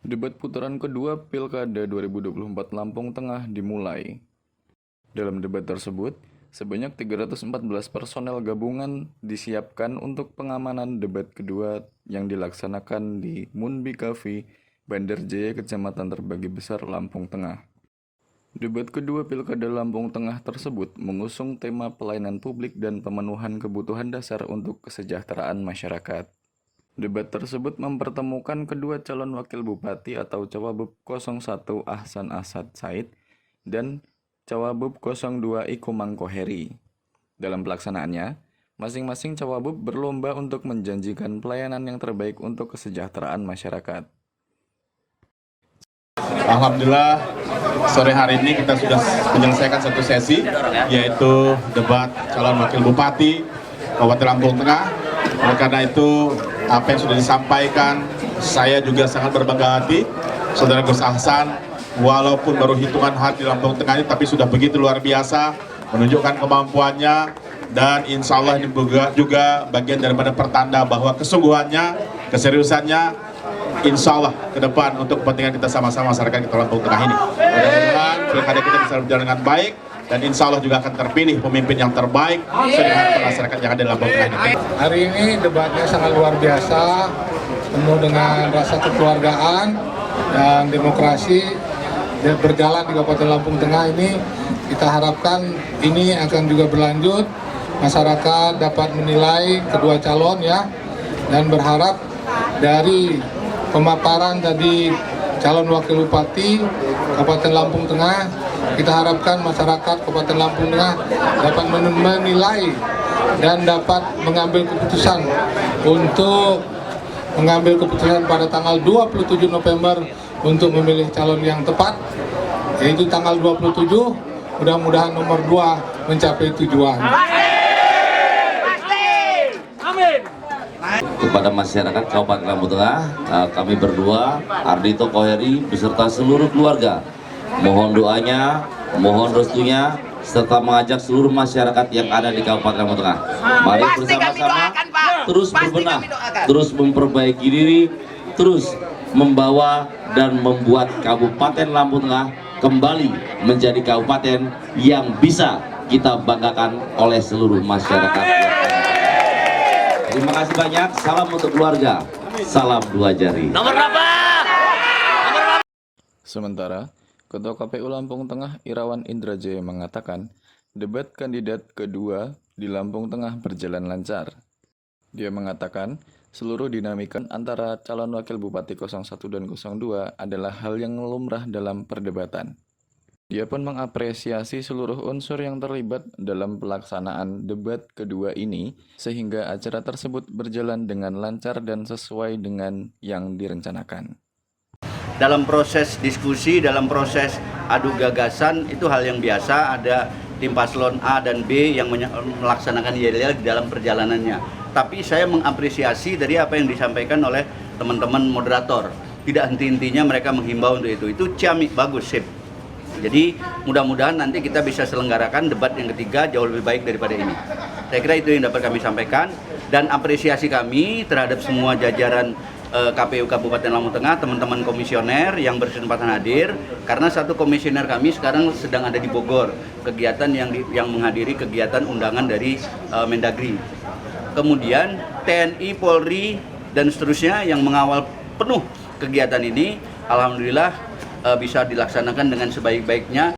Debat putaran kedua Pilkada 2024 Lampung Tengah dimulai. Dalam debat tersebut, sebanyak 314 personel gabungan disiapkan untuk pengamanan debat kedua yang dilaksanakan di Munbi Cafe, Bandar Jaya, Kecamatan Terbagi Besar, Lampung Tengah. Debat kedua Pilkada Lampung Tengah tersebut mengusung tema pelayanan publik dan pemenuhan kebutuhan dasar untuk kesejahteraan masyarakat. Debat tersebut mempertemukan kedua calon wakil bupati atau Cawagup 01 Ahsan Asad Said dan Cawagup 02 Iko Mangkoheri. Dalam pelaksanaannya, masing-masing Cawagup berlomba untuk menjanjikan pelayanan yang terbaik untuk kesejahteraan masyarakat. Alhamdulillah, sore hari ini kita sudah menyelesaikan satu sesi, yaitu debat calon wakil bupati Kabupaten Lampung Tengah. Oleh karena itu, apa yang sudah disampaikan, saya juga sangat berbangga hati. Saudara Gus Ahsan, walaupun baru hitungan hari di Lampung Tengah ini, tapi sudah begitu luar biasa, menunjukkan kemampuannya, dan insya Allah ini juga bagian daripada pertanda bahwa kesungguhannya, keseriusannya, insya Allah ke depan untuk kepentingan kita sama-sama masyarakat kita Lampung Tengah ini. Mudah-mudahan pilkada kita bisa berjalan dengan baik, dan insya Allah juga akan terpilih pemimpin yang terbaik sesuai dengan masyarakat yang ada di Lampung Tengah ini. Hari ini debatnya sangat luar biasa, penuh dengan rasa kekeluargaan dan demokrasi berjalan di Kabupaten Lampung Tengah ini. Kita harapkan ini akan juga berlanjut, masyarakat dapat menilai kedua calon ya, dan berharap dari pemaparan tadi calon wakil bupati Kabupaten Lampung Tengah, kita harapkan masyarakat Kabupaten Lampung Tengah dapat menilai dan dapat mengambil keputusan untuk mengambil keputusan pada tanggal 27 November untuk memilih calon yang tepat, yaitu tanggal 27. Mudah-mudahan nomor 2 mencapai tujuan. Kepada masyarakat Kabupaten Lampung Tengah, kami berdua, Ardhito Koheri beserta seluruh keluarga, mohon doanya, mohon restunya, serta mengajak seluruh masyarakat yang ada di Kabupaten Lampung Tengah. Mari bersama-sama terus berbenah, terus memperbaiki diri, terus membawa dan membuat Kabupaten Lampung Tengah kembali menjadi kabupaten yang bisa kita banggakan oleh seluruh masyarakat. Terima kasih banyak, salam untuk keluarga, salam dua jari. Nomor berapa? Sementara, Ketua KPU Lampung Tengah Irawan Indrajaya mengatakan, debat kandidat kedua di Lampung Tengah berjalan lancar. Dia mengatakan, seluruh dinamika antara calon wakil bupati 01 dan 02 adalah hal yang lumrah dalam perdebatan. Dia pun mengapresiasi seluruh unsur yang terlibat dalam pelaksanaan debat kedua ini, sehingga acara tersebut berjalan dengan lancar dan sesuai dengan yang direncanakan. Dalam proses diskusi, dalam proses adu gagasan, itu hal yang biasa. Ada tim paslon A dan B yang melaksanakan yel-yel di dalam perjalanannya. Tapi saya mengapresiasi dari apa yang disampaikan oleh teman-teman moderator. Tidak henti-hentinya mereka menghimbau untuk itu. Itu ciamik, bagus, sip. Jadi mudah-mudahan nanti kita bisa selenggarakan debat yang ketiga jauh lebih baik daripada ini. Saya kira itu yang dapat kami sampaikan, dan apresiasi kami terhadap semua jajaran KPU Kabupaten Lampung Tengah, teman-teman komisioner yang berkesempatan hadir, karena satu komisioner kami sekarang sedang ada di Bogor, kegiatan yang menghadiri kegiatan undangan dari Mendagri. Kemudian TNI, Polri, dan seterusnya yang mengawal penuh kegiatan ini, alhamdulillah bisa dilaksanakan dengan sebaik-baiknya.